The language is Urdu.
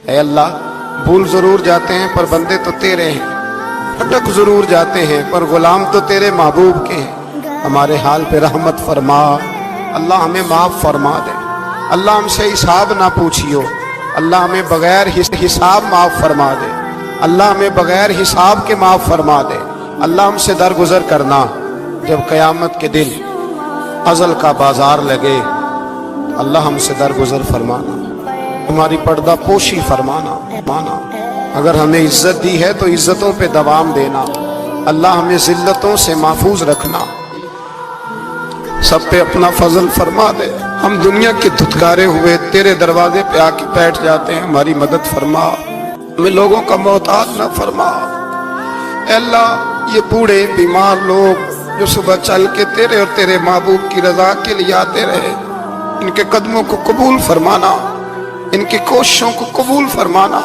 اے اللہ بھول ضرور جاتے ہیں پر بندے تو تیرے ہیں، بھٹک ضرور جاتے ہیں پر غلام تو تیرے محبوب کے ہیں، ہمارے حال پہ رحمت فرما، اللہ ہمیں معاف فرما دے، اللہ ہم سے حساب نہ پوچھیو، اللہ ہمیں بغیر حساب معاف فرما دے، اللہ ہمیں بغیر حساب کے معاف فرما دے، اللہ ہم سے درگزر کرنا، جب قیامت کے دن ازل کا بازار لگے اللہ ہم سے درگزر فرمانا، ہماری پردہ پوشی فرمانا، اگر ہمیں عزت دی ہے تو عزتوں پہ دوام دینا، اللہ ہمیں ذلتوں سے محفوظ رکھنا، سب پہ اپنا فضل فرما دے، ہم دنیا کے دھتکارے ہوئے تیرے دروازے پہ آ کے بیٹھ جاتے ہیں، ہماری مدد فرما، ہمیں لوگوں کا محتاج نہ فرما، اے اللہ یہ بوڑھے بیمار لوگ جو صبح چل کے تیرے اور تیرے محبوب کی رضا کے لیے آتے رہے، ان کے قدموں کو قبول فرمانا، ان کی کوششوں کو قبول فرمانا،